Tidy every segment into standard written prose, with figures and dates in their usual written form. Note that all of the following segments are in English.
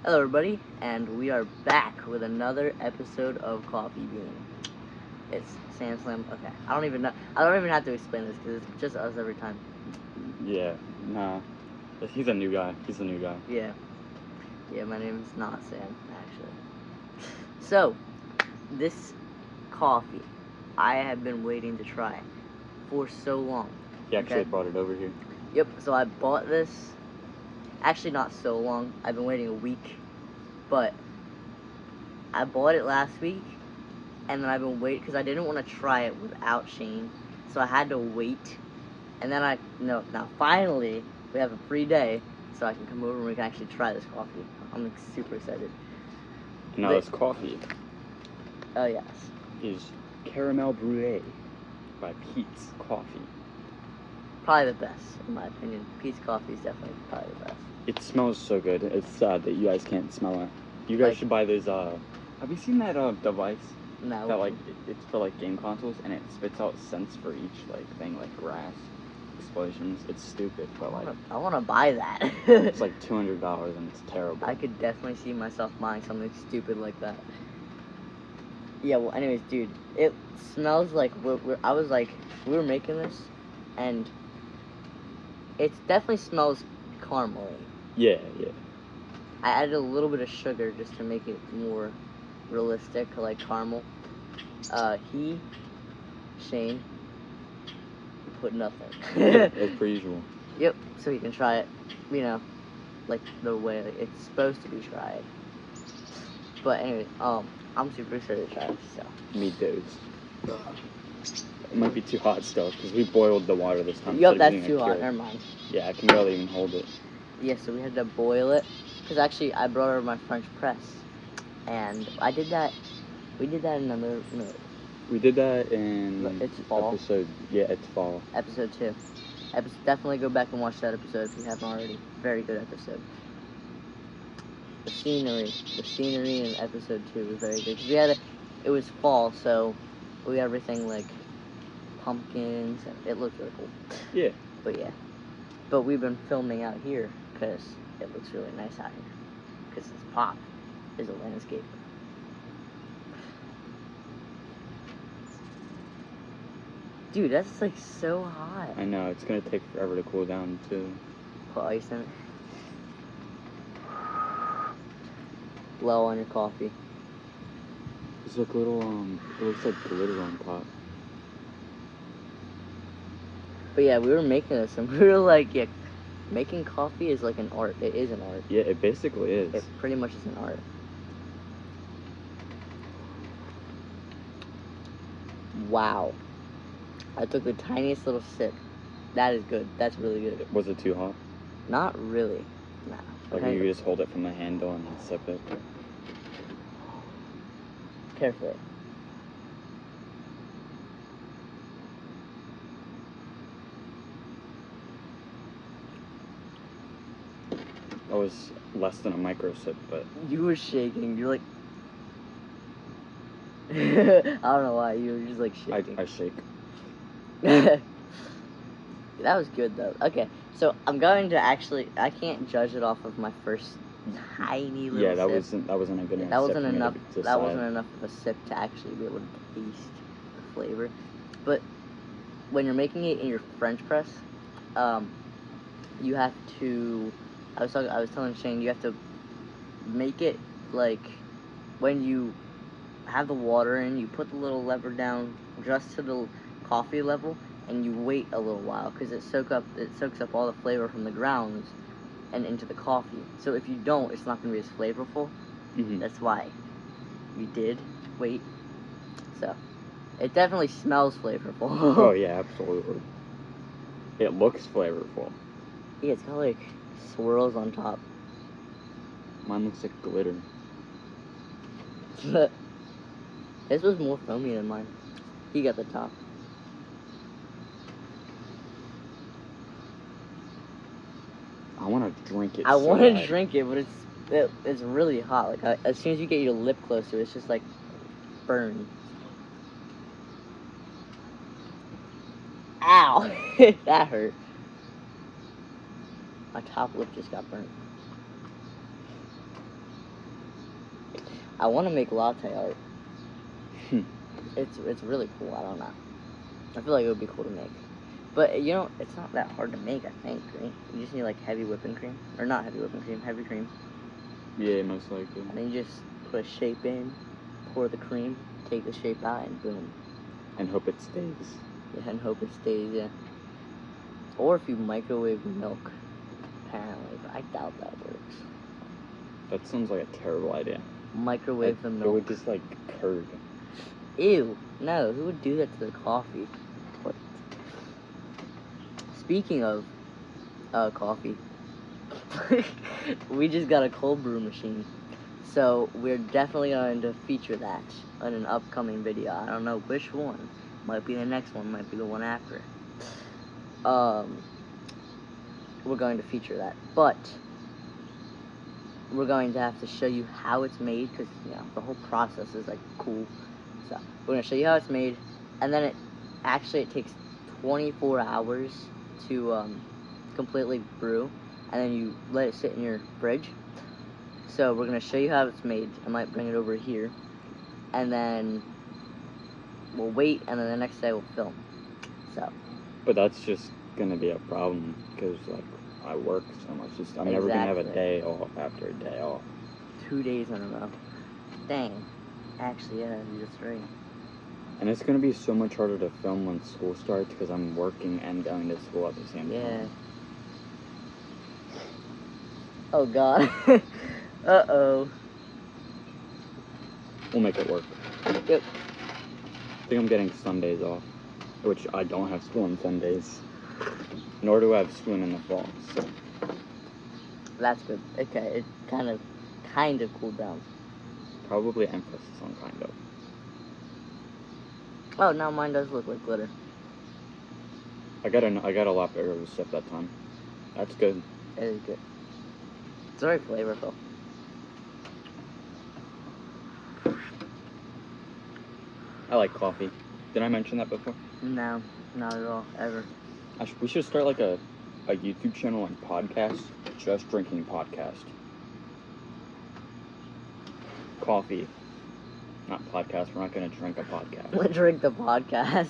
Hello, everybody, and we are back with another episode of Coffee Bean. It's Sand Slam. Okay, I don't even know. I don't even have to explain this because it's just us every time. Yeah, nah. He's a new guy. He's a new guy. Yeah, my name is not Sam, actually. So, this coffee, I have been waiting to try for so long. He actually brought it over here. Yep. So I bought this. Actually, not so long. I've been waiting a week. But I bought it last week, and then I've been waiting because I didn't want to try it without Shane, so I had to wait. And then now finally we have a free day, so I can come over and we can actually try this coffee. I'm super excited. Now this coffee. Oh yes. Is Caramel Brulee by Peet's Coffee. Probably the best, in my opinion. Peet's coffee is definitely probably the best. It smells so good. It's sad that you guys can't smell it. You guys should buy those, have you seen that, device? No. That, it's for, game consoles, and it spits out scents for each, thing, like grass, explosions. It's stupid, but, I want to buy that. It's, $200, and it's terrible. I could definitely see myself buying something stupid like that. Yeah, well, anyways, dude, it smells like, we were making this, and it definitely smells caramely. Yeah. I added a little bit of sugar just to make it more realistic, like caramel. Shane, put nothing. Yeah, as per usual. Yep, so you can try it, like the way it's supposed to be tried. But anyway, I'm super excited to try it, so. Me too. It might be too hot still, because we boiled the water this time. Yep, that's too hot, never mind. Yeah, I can barely even hold it. Yeah, so we had to boil it, because actually I brought over my French press, and we did that in another, no. We did that in it's fall. It's fall. Episode 2. Definitely go back and watch that episode if you haven't already. Very good episode. The scenery in episode 2 was very good. Cause it was fall, so we had everything like pumpkins, and it looked really cool. Yeah. But we've been filming out here because it looks really nice out here. Because this pop is a landscape. Dude, that's so hot. I know, it's gonna take forever to cool down too. Put ice in it. Blow on your coffee. It's like little, it looks like glitter on top. But yeah, we were making this and we were like, yeah, making coffee is like an art. It is an art. Yeah, it basically is. It pretty much is an art. Wow. I took the tiniest little sip. That is good. That's really good. Was it too hot? Not really. Nah. Like you just hold it from the handle and sip it? Carefully. That was less than a micro sip, but... You were shaking. You're like... I don't know why. You were just shaking. I shake. That was good though. Okay, so I'm going to I can't judge it off of my first tiny little sip. That wasn't a good enough. That wasn't enough. That wasn't enough of a sip to actually be able to taste the flavor. But when you're making it in your French press, you have to. I was telling Shane, you have to make it like when you have the water in, you put the little lever down just to the coffee level, and you wait a little while because it soaks up all the flavor from the grounds and into the coffee. So if you don't, it's not going to be as flavorful. Mm-hmm. That's why we did wait. So it definitely smells flavorful. Oh yeah, absolutely. It looks flavorful. Yeah, it's got swirls on top. Mine looks like glitter. This was more foamy than mine. He got the top. I want to drink it. I want to drink it, but it's really hot. As soon as you get your lip close to it, it's just burn. Ow! That hurt. My top lip just got burnt. I want to make latte art. Hmm. It's really cool. I don't know. I feel like it would be cool to make. But, you know, it's not that hard to make, I think, right? You just need, like, heavy whipping cream. Or not heavy whipping cream, heavy cream. Yeah, most likely. And then you just put a shape in, pour the cream, take the shape out, and boom. And hope it stays. Yeah, and hope it stays, yeah. Or if you microwave milk, apparently. But I doubt that works. That sounds like a terrible idea. Microwave the It milk. would just, like, curd. Ew. No, who would do that to the coffee? What? Speaking of coffee, we just got a cold brew machine. So we're definitely going to feature that in an upcoming video. I don't know which one. Might be the next one, might be the one after. We're going to feature that. But we're going to have to show you how it's made, because, you know, the whole process is, like, cool. So we're going to show you how it's made, and then it takes 24 hours to completely brew, and then you let it sit in your fridge. So we're going to show you how it's made. I might bring it over here, and then we'll wait, and then the next day we'll film. So. But that's just gonna be a problem, because, like, I work so much. I'm never gonna have a day off after a day off. 2 days in a row. Dang. Actually, yeah, you're just right. And it's gonna be so much harder to film when school starts, because I'm working and going to school at the same time. Oh, God. Uh-oh. We'll make it work. Yep. I think I'm getting Sundays off, which I don't have school on Sundays. Nor do I have school in the fall, so. That's good. Okay, it kind of cooled down. Probably emphasis on kind of. Oh, now mine does look like glitter. I got a lot bigger of a sip that time. That's good. It is good. It's very flavorful. I like coffee. Did I mention that before? No, not at all, ever. We should start like a YouTube channel and podcast, just drinking podcast. Coffee, not podcast. We're not gonna drink a podcast. We'll drink the podcast.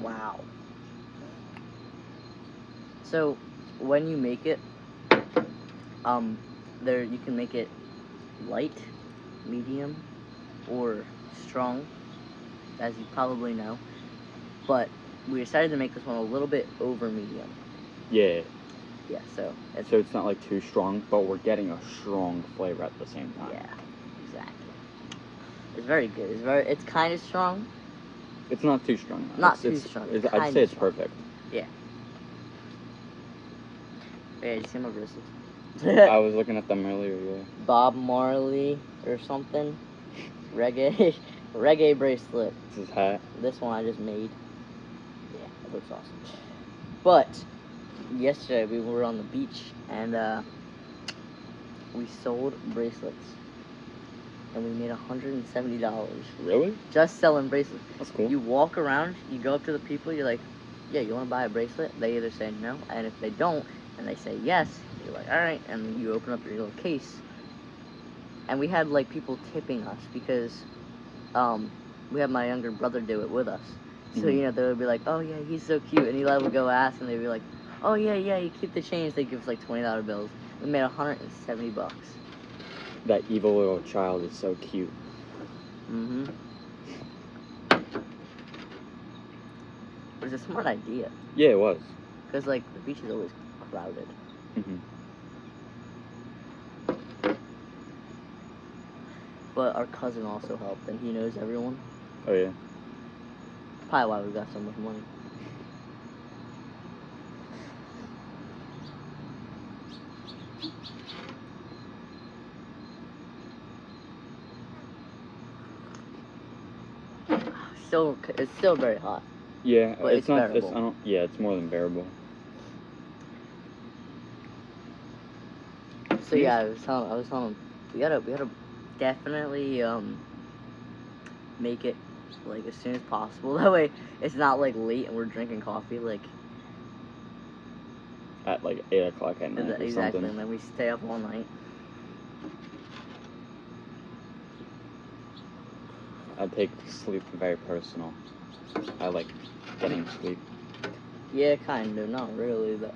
Wow. So, when you make it, you can make it light, medium, or strong, as you probably know. But we decided to make this one a little bit over medium. Yeah. Yeah, so it's not like too strong, but we're getting a strong flavor at the same time. Yeah, exactly. It's very good. It's kind of strong. It's not too strong. Not too strong. I'd say it's perfect. Yeah. Yeah, you see my bracelets? I was looking at them earlier, yeah. Bob Marley or something. Reggae bracelet. This is hat. This one I just made. Yeah, it looks awesome. But yesterday we were on the beach and we sold bracelets. And we made $170. Really? Just selling bracelets. That's cool. You walk around, you go up to the people, you're like, yeah, you want to buy a bracelet? They either say no, and if they don't, and they say yes, you're like, alright, and you open up your little case. And we had, like, people tipping us because we had my younger brother do it with us. So, you know, they would be like, oh, yeah, he's so cute. And Eli would go ask, and they'd be like, oh, yeah, you keep the change. They give us, like, $20 bills. We made $170. That evil little child is so cute. Mm-hmm. It was a smart idea. Yeah, it was. Because, like, the beach is always crowded. Mm-hmm. But our cousin also helped, and he knows everyone. Oh, yeah. Probably why we got so much money. It's still very hot. Yeah, but it's not. bearable. It's more than bearable. So yeah, I was telling him we gotta definitely make it like as soon as possible. That way it's not like late and we're drinking coffee. Like at like 8 o'clock at night or Exactly, something. and then we stay up all night. I take sleep very personal. I like getting sleep. Yeah, kind of, not really, but.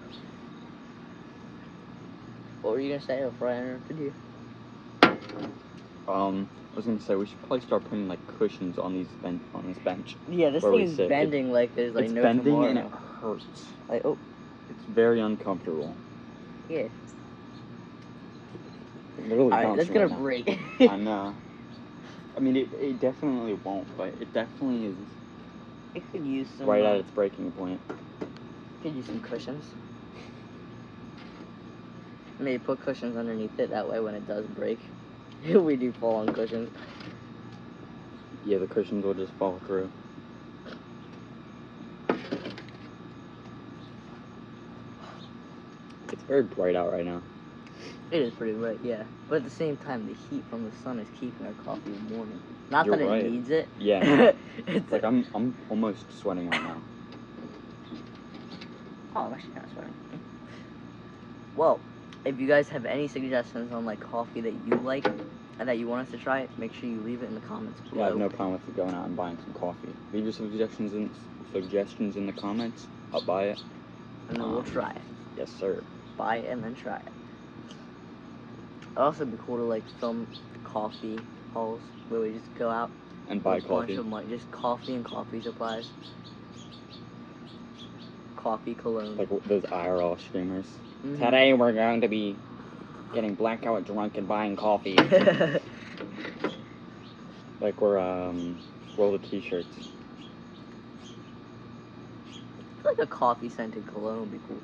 What were you gonna say before I interrupted you? I was gonna say we should probably start putting like cushions on this bench. Yeah, this where thing we is sit. bending like there's like It's no bending tomorrow. and it hurts. Like, oh, It's very uncomfortable. yeah. It literally Alright, bounced that's gonna right now. break. I know. I mean, it definitely won't, but it definitely is It could use some. right at its breaking point. Could use some cushions. Maybe put cushions underneath it. That way, when it does break, we do fall on cushions. Yeah, the cushions will just fall through. It's very bright out right now. It is pretty bright, yeah. But at the same time, the heat from the sun is keeping our coffee warm. Not You're that right. it needs it. Yeah. It's Like I'm almost sweating right now. Oh, I'm actually not sweating. Well, if you guys have any suggestions on like coffee that you like and that you want us to try, make sure you leave it in the comments below. Yeah, I have no problem with you going out and buying some coffee. Leave your suggestions in the comments. I'll buy it. And then we'll try it. Yes, sir. Buy it and then try it. It'd also be cool to like film coffee hauls where we just go out And buy with a bunch coffee. of like just coffee and coffee supplies. Coffee cologne. Like those IRL streamers. Mhm. Today we're going to be getting blackout drunk and buying coffee. Like we're roll the t-shirts. I feel like a coffee scented cologne would be cool.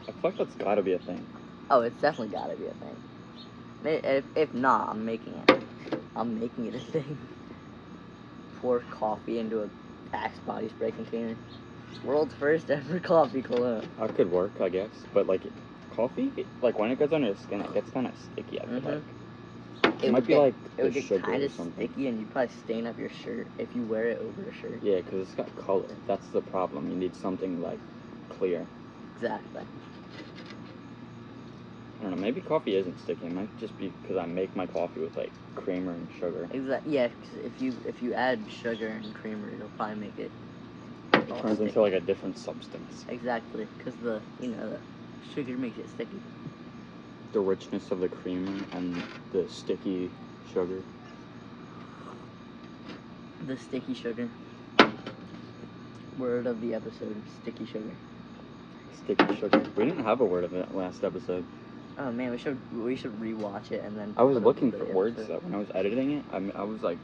I feel like that's gotta be a thing. Oh, it's definitely gotta be a thing. If not, I'm making it. I'm making it a thing. Pour coffee into a Axe body spray container. World's first ever coffee cologne. That could work, I guess. But like coffee, like when it goes on your skin, it gets kind of sticky. I feel like it might be like it would the get sugar kind or of something. sticky, and you probably stain up your shirt if you wear it over a shirt. Yeah, because it's got color. That's the problem. You need something like clear. Exactly. I don't know. Maybe coffee isn't sticky. It might just be because I make my coffee with like creamer and sugar. Exactly. Yeah, 'cause if you add sugar and creamer, it'll probably make it. It turns into like a different substance. Exactly, because the sugar makes it sticky. The richness of the creamer and the sticky sugar. The sticky sugar. Word of the episode: sticky sugar. Sticky sugar. We didn't have a word of it last episode. Oh man, we should rewatch it and then. I was put it looking into for the words episode. though when I was editing it. I was like,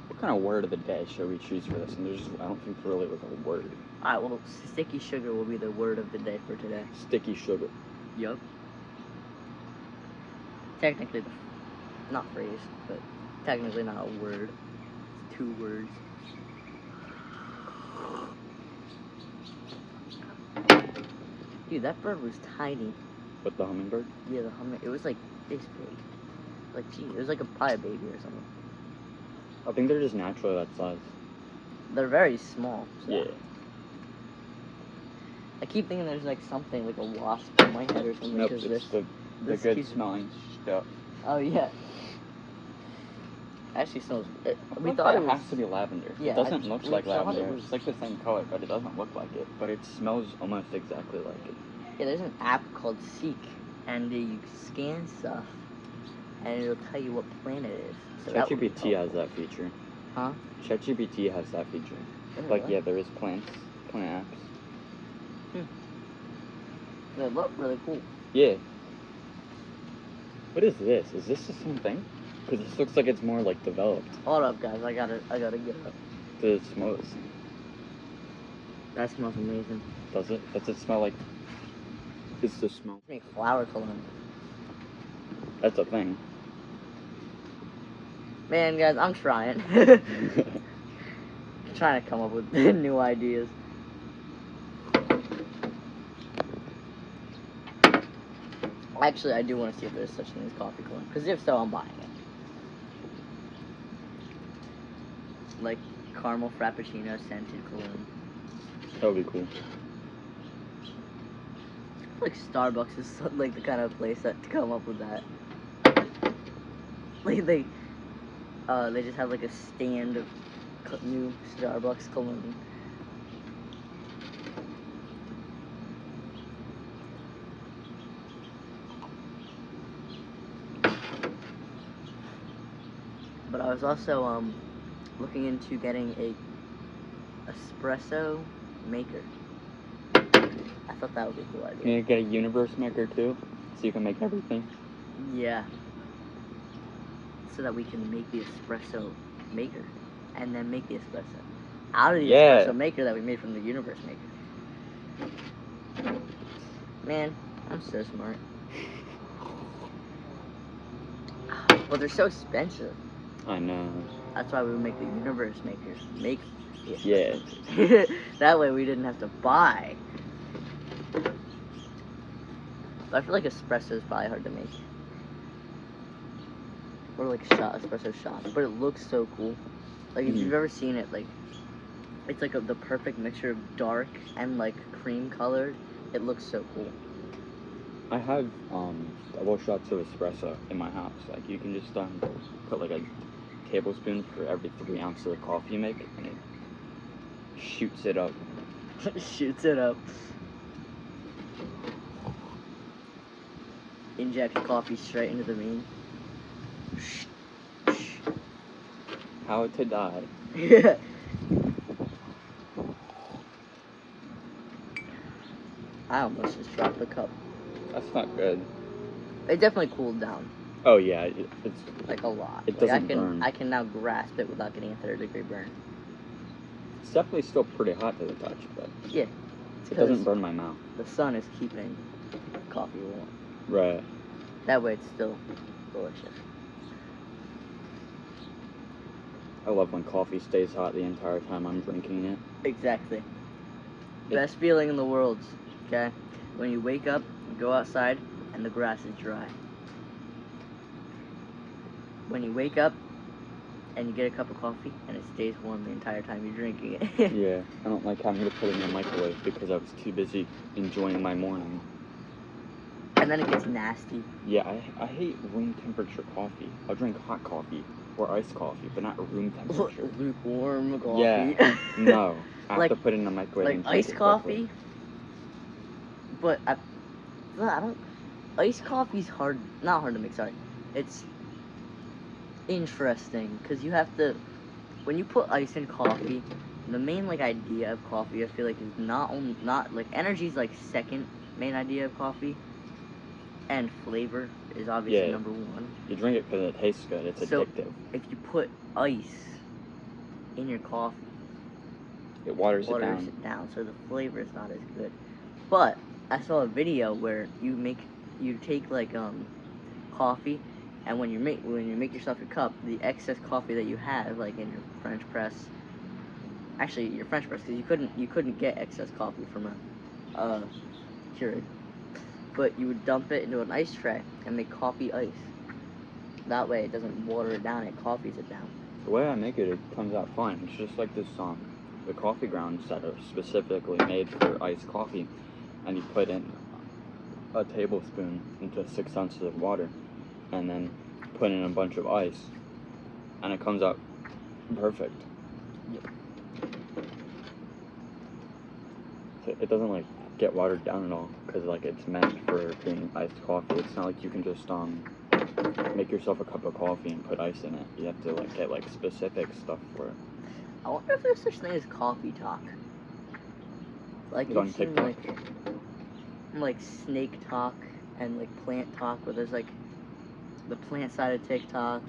what kind of word of the day should we choose for this? And I don't think there really was a word. Alright, well, sticky sugar will be the word of the day for today. Sticky sugar. Yup. Technically, not phrase, but technically not a word. It's 2 words. Dude, that bird was tiny. But the hummingbird? Yeah, the hummingbird. It was like this big. Like, gee, it was like probably a baby or something. I think they're just naturally that size. They're very small. So. Yeah. I keep thinking there's like something, like a wasp on my head or something. Nope, Cause it's the this good keeps- smelling stuff. Oh, yeah. Actually smells. We thought it has to be lavender. Yeah, it doesn't look like thought lavender. it was- It's like the same color, but it doesn't look like it. But it smells almost exactly like it. Yeah, there's an app called Seek, and you scan stuff, and it'll tell you what plant it is. So that would be ChatGPT has helpful. that feature. Huh? ChatGPT has that feature. Really? Like, yeah, there is plant apps. They look really cool. Yeah. What is this? Is this the same thing? Because this looks like it's more like developed. Hold up, guys. I gotta get up. Does it smell the same? That smells amazing. Does it? Does it smell like... It's the smell. Make flower cologne. That's a thing. Man, guys, I'm trying. Trying to come up with new ideas. Actually, I do want to see if there's such thing as coffee cologne. Because if so, I'm buying it. Like caramel frappuccino scented cologne. That would be cool. Like Starbucks is like the kind of place that to come up with that. Like they just have like a stand of new Starbucks cologne. But I was also looking into getting a espresso maker. I thought that would be a cool idea. You need to get a universe maker too, so you can make everything. Yeah. So that we can make the espresso maker, and then make the espresso out of the espresso maker that we made from the universe maker. Man, I'm so smart. But they're so expensive. I know. That's why we would make the universe makers make the Yeah. espresso. That way we didn't have to buy. But I feel like espresso is probably hard to make. Or like espresso shots. But it looks so cool. Like if you've ever seen it, like it's like the perfect mixture of dark and like cream colored. It looks so cool. I have double shots of espresso in my house. Like you can just put like a tablespoon for every 3 ounces of coffee you make, and it shoots it up. Shoots it up. Inject coffee straight into the bean. How to die. Yeah. I almost just dropped the cup. That's not good. It definitely cooled down. Oh yeah, it's like a lot. It like doesn't burn. I can now grasp it without getting a 3rd-degree burn. It's definitely still pretty hot to the touch, but yeah, it doesn't burn my mouth. The sun is keeping coffee warm. Right. That way it's still delicious. I love when coffee stays hot the entire time I'm drinking it. Exactly. Best feeling in the world, okay? When you wake up, go outside, and the grass is dry. When you wake up, and you get a cup of coffee, and it stays warm the entire time you're drinking it. Yeah, I don't like having to put it in the microwave because I was too busy enjoying my morning. And then it gets nasty. Yeah, I hate room temperature coffee. I'll drink hot coffee or iced coffee, but not room temperature. Lukewarm coffee. Yeah, no. I have to put it in the microwave like and drink iced it coffee. quickly. But I don't. Iced coffee's hard. Not hard to make. Sorry, it's interesting because you have to. When you put ice in coffee, the main like idea of coffee, I feel like, is not like energy's like second main idea of coffee, and flavor is obviously number 1. You drink it because it tastes good. It's addictive. If you put ice in your coffee, it waters it down, so the flavor is not as good. But I saw a video where you take like coffee, and when you make yourself your cup, the excess coffee that you have, like in your French press, actually your French press, because you couldn't get excess coffee from a Keurig, but you would dump it into an ice tray and make coffee ice. That way it doesn't water it down, it coffees it down. The way I make it, it comes out fine. It's just like this the coffee grounds that are specifically made for iced coffee, and you put in a tablespoon into 6 ounces of water, and then put in a bunch of ice, and it comes out perfect. Yep. So it doesn't like get watered down at all, because like it's meant for being iced coffee. It's not like you can just make yourself a cup of coffee and put ice in it. You have to like get like specific stuff for it. I wonder if there's such thing as coffee talk. Like you've seen like snake talk and like plant talk, where there's like the plant side of TikTok,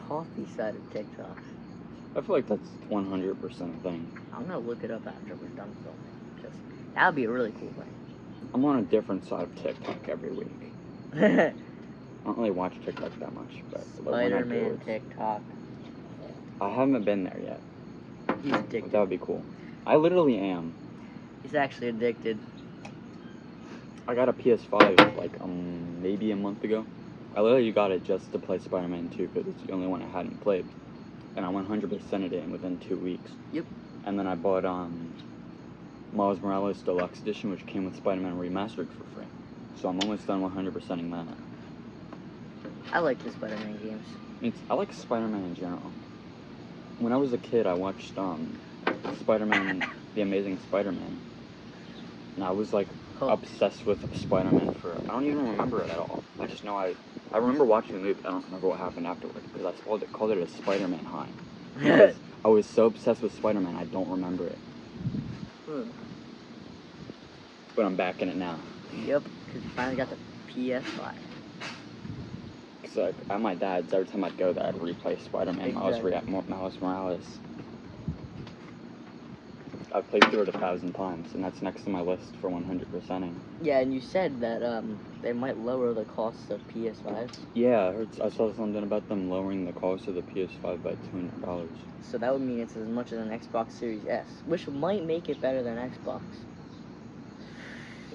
coffee side of TikTok. I feel like that's 100% a thing. I'm gonna look it up after we're done filming, because that would be a really cool thing. I'm on a different side of TikTok every week. I don't really watch TikTok that much, but Spider-Man TikTok. I haven't been there yet. He's addicted. But that would be cool. I literally am. He's actually addicted. I got a PS5 like maybe a month ago. I literally got it just to play Spider-Man 2 because it's the only one I hadn't played, and I 100%ed it in within 2 weeks. Yep. And then I bought Miles Morales Deluxe Edition, which came with Spider-Man Remastered for free. So I'm almost done 100%ing that. I like the Spider-Man games. I like Spider-Man in general. When I was a kid, I watched Spider-Man, The Amazing Spider-Man, and I was like obsessed with Spider-Man for, I don't even remember it at all. I just know I remember watching the movie, I don't remember what happened afterward, because I called it a Spider-Man high. Because I was so obsessed with Spider-Man, I don't remember it. But I'm back in it now. Yep, because you finally got the PS5. Because like, at my dad's, every time I'd go there, I'd replay Spider-Man Miles Morales. I've played through it 1,000 times, and that's next to my list for 100%ing. Yeah, and you said that they might lower the cost of PS5s. Yeah, I saw something about them lowering the cost of the PS5 by $200. So that would mean it's as much as an Xbox Series S, which might make it better than Xbox.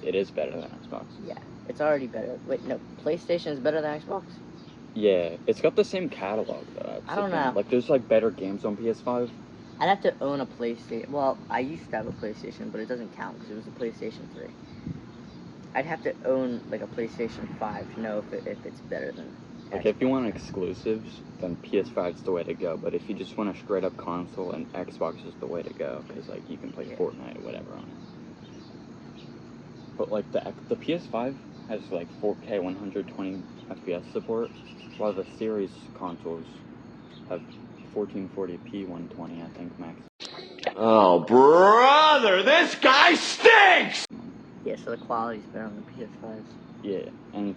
It is better than Xbox. Yeah, it's already better. Wait, no, PlayStation is better than Xbox? Yeah, it's got the same catalog, though. I don't know. Like, there's, like, better games on PS5. I'd have to own a PlayStation. Well, I used to have a PlayStation, but it doesn't count because it was a PlayStation 3. I'd have to own, like, a PlayStation 5 to know if it's better than Like, Xbox. if you want exclusives, then PS5's the way to go. But if you just want a straight-up console, and Xbox is the way to go. Because, like, you can play Fortnite or whatever on it. But, like, the PS5 has, like, 4K 120 FPS support, while the Series consoles have 1440p 120, I think, max. Oh, brother, this guy stinks! Yeah, so the quality's better on the PS5s. Yeah, and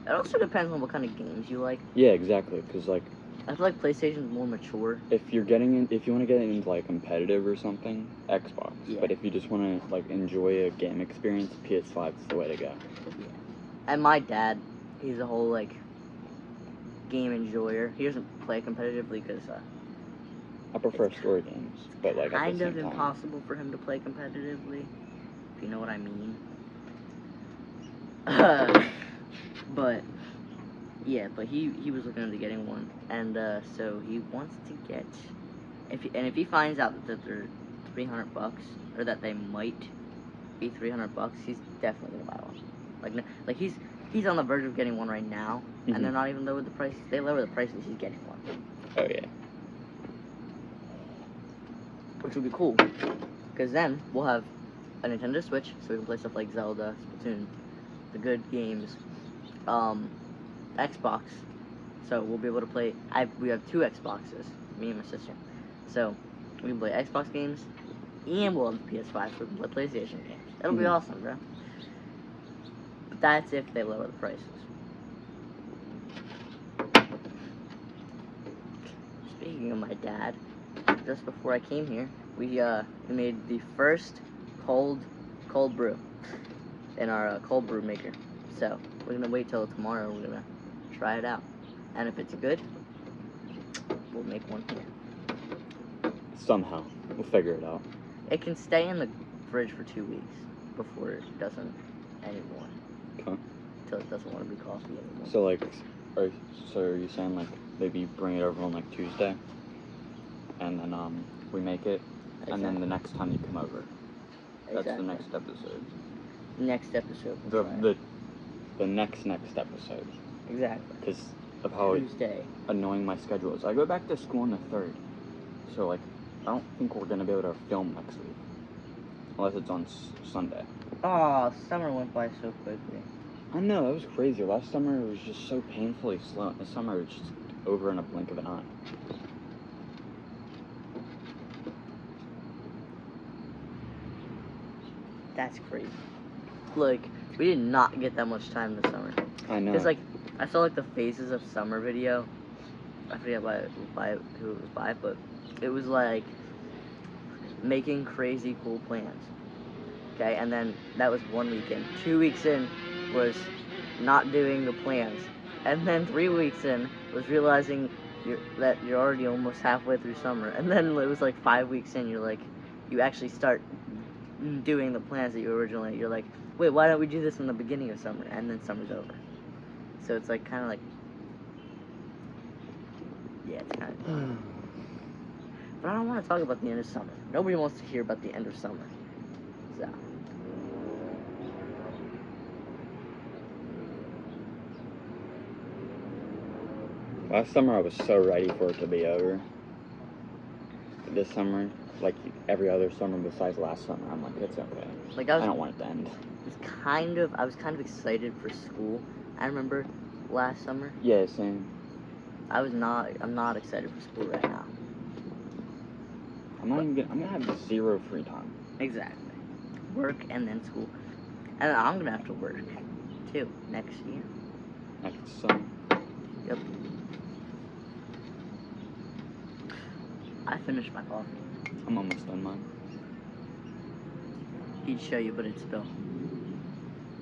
It also depends on what kind of games you like. Yeah, exactly, because, like, I feel like PlayStation's more mature. if you want to get into, like, competitive or something, Xbox. Yeah. But if you just want to, like, enjoy a game experience, PS5 is the way to go. Yeah. And my dad, he's a whole, like, game enjoyer. He doesn't play competitively because I prefer story games, but, like, at the kind same of time. impossible for him to play competitively, if you know what I mean. But yeah, but he was looking into getting one, and so he wants to get, if he finds out that they're $300, or that they might be $300, he's definitely gonna buy one. Like he's on the verge of getting one right now, and they're not even lowered the price. They lower the prices, he's getting one. Oh yeah. Which would be cool, because then we'll have a Nintendo Switch, so we can play stuff like Zelda, Splatoon, the good games. Xbox, so we'll be able to play. We have 2 Xboxes, me and my sister, so we can play Xbox games, and we'll have the PS5, so we can play PlayStation games. It'll be awesome, bro. But that's if they lower the prices. Speaking of my dad, just before I came here, we made the first cold brew in our cold brew maker. So we're gonna wait till tomorrow. We're gonna try it out, and if it's good, we'll make one here. Somehow, we'll figure it out. It can stay in the fridge for 2 weeks before it doesn't anymore. Okay. Until it doesn't want to be coffee anymore. So, like, are you saying, like, maybe bring it over on, like, Tuesday, and then we make it, and then the next time you come over, that's the next episode. Next episode. The next episode. Exactly. Because of how Tuesday. Annoying my schedule is. I go back to school on the 3rd, so, like, I don't think we're gonna be able to film next week, unless it's on Sunday. Oh, summer went by so quickly. I know, that was crazy. Last summer it was just so painfully slow, and this summer it's just over in a blink of an eye. That's crazy. Like, we did not get that much time this summer. I know. Because, like, I saw, like, the Phases of Summer video. I forget who it was by, but it was, like, making crazy cool plans. Okay, and then that was 1 weekend. 2 weeks in was not doing the plans. And then 3 weeks in was realizing that you're already almost halfway through summer. And then it was, like, 5 weeks in, you're, like, you actually start doing the plans that you're like, wait, why don't we do this in the beginning of summer? And then summer's over. So it's like kind of like, yeah, it's kind of. But I don't want to talk about the end of summer. Nobody wants to hear about the end of summer. So. Last summer I was so ready for it to be over. This summer, like every other summer besides last summer, I'm like, it's okay. Like I don't want it to end. I was kind of excited for school. I remember last summer. Yeah, same. I'm not excited for school right now. I'm gonna have 0 free time. Exactly. Work and then school. And I'm gonna have to work too next year. Next summer. Yep. I finished my coffee. I'm almost done mine. He'd show you, but it'd spill.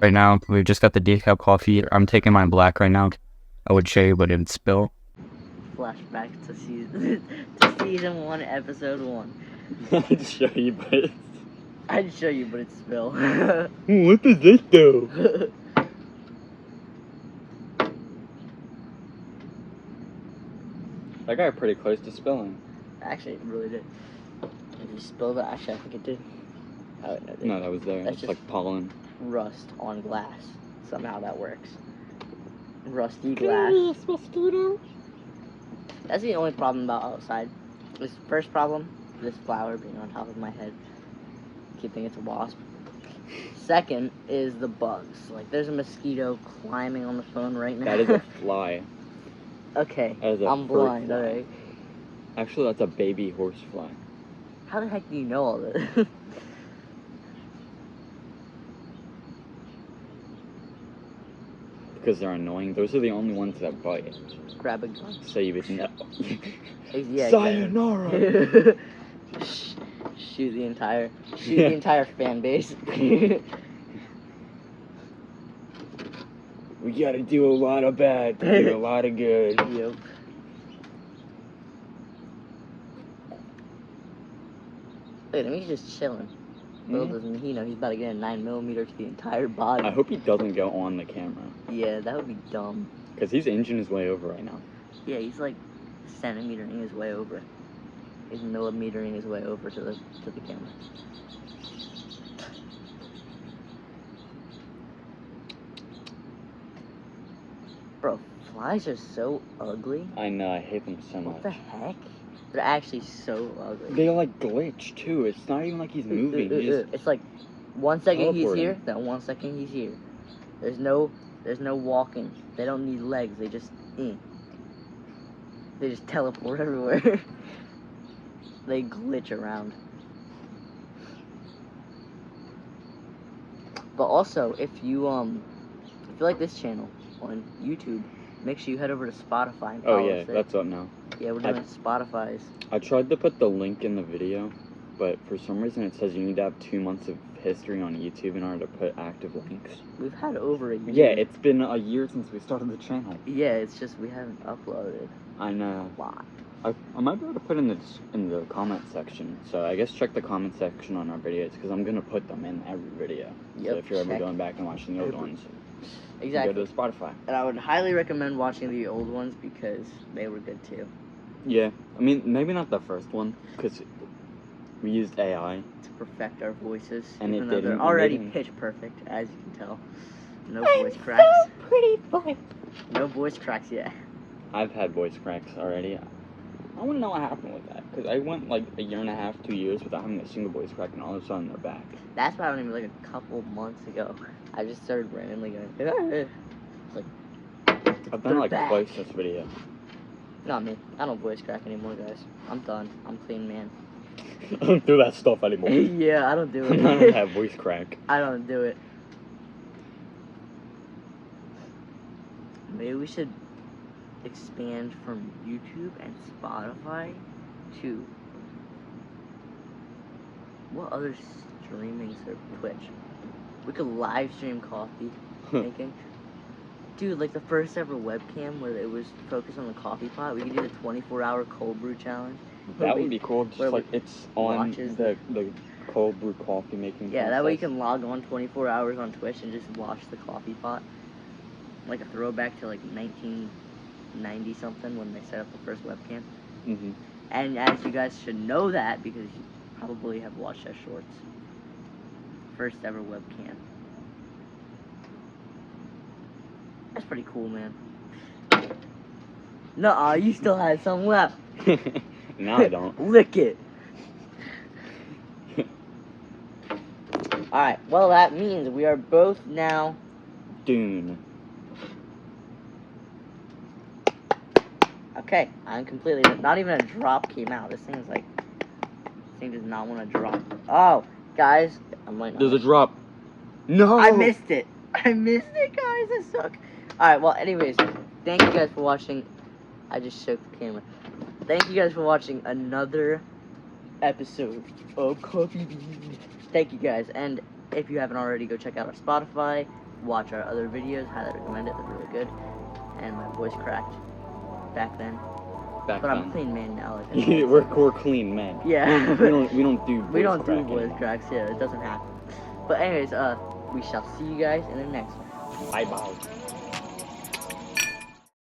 Right now, we've just got the decaf coffee. I'm taking mine black right now. I would show you, but it would spill. Flashback to season 1, episode 1. I'd show you, but I'd show you, but it'd spill. what does this do? That got pretty close to spilling. Actually, it really did. If you spilled it, actually, I think it did. Oh, No, that was there. That's It's just- like pollen. Rust on glass. Somehow that works. Rusty glass. Mosquito. That's the only problem about outside. This first problem, this flower being on top of my head. Keep thinking it's a wasp. Second is the bugs. Like, there's a mosquito climbing on the phone right now. That is a fly. Okay, That is a I'm fruit blind, fly. alright. Actually, that's a baby horsefly. How the heck do you know all this? Because they're annoying. Those are the only ones that bite. Grab a gun. So you would know. Yeah, Sayonara! Shoot the entire fan base. We gotta do a lot of bad to do a lot of good. Yep. Look at him, he's just chilling. Little doesn't he know he's about to get a 9mm to the entire body. I hope he doesn't go on the camera. Yeah, that would be dumb. Because he's inching his way over right now. Yeah, he's like centimetering his way over. He's millimetering his way over to the camera. Bro, flies are so ugly. I know, I hate them so What much. the heck? They're actually so ugly. They like glitch too. It's not even like he's moving. He's It's like 1 second he's teleporting. here, then 1 second he's here. There's no walking. They don't need legs. They just teleport everywhere. They glitch around. But also, if you like this channel on YouTube, make sure you head over to Spotify and follow Oh yeah, us there. that's up now. Yeah, we're doing Spotify's. I tried to put the link in the video, but for some reason it says you need to have 2 months of history on YouTube in order to put active links. We've had over a year. Yeah, it's been a year since we started the channel. Yeah, it's just we haven't uploaded I know. a lot. I might be able to put in the comment section. So I guess check the comment section on our videos because I'm gonna put them in every video. Yep, So if you're ever check going back and watching the old every- ones, Exactly. go to Spotify. And I would highly recommend watching the old ones because they were good too. Yeah, I mean maybe not the first one because we used AI. To perfect our voices. And even it though didn't- they're it already didn't. pitch perfect, as you can tell. No voice cracks. Pretty boy. No voice cracks yet. I've had voice cracks already. I want to know what happened with that because I went like a year and a half, 2 years without having a single voice crack, and all of a sudden they're back. That's what happened to me like a couple months ago. I just started randomly going. I've done it like back. twice this video. Not me. I don't voice crack anymore, guys. I'm done. I'm a clean man. I don't do that stuff anymore. Yeah, I don't do I don't it. have voice crack. I don't do it. Maybe we should expand from YouTube and Spotify to what other streaming service? Twitch. We could live stream coffee making. Dude, like the first ever webcam where it was focused on the coffee pot, we could do the 24-hour cold brew challenge. That would be cool. Just where like it's on watches the cold brew coffee making. Yeah, that way you process. can log on 24 hours on Twitch and just watch the coffee pot. Like a throwback to like 1990 something when they set up the first webcam. Mhm. And as you guys should know that because you probably have watched our shorts first ever webcam. That's pretty cool, man. Nuh-uh, you still had some left. Now I don't. Lick it. Alright, well that means we are both now... Dune. Okay, I'm completely... Not even a drop came out. This thing is like... This thing does not want to drop. Oh, guys. I might not. There's a drop. No! I missed it. I missed it, guys. I suck. Alright, well, anyways. Thank you guys for watching. I just shook the camera. Thank you guys for watching another episode of Coffee Bean. Thank you guys. And if you haven't already, go check out our Spotify. Watch our other videos. Highly recommend it. They're really good. And my voice cracked back then. Back But I'm a then. clean man now. we're clean men. Yeah. we don't do We don't do cracking. voice cracks. Yeah, it doesn't happen. But anyways, we shall see you guys in the next one. Bye bye.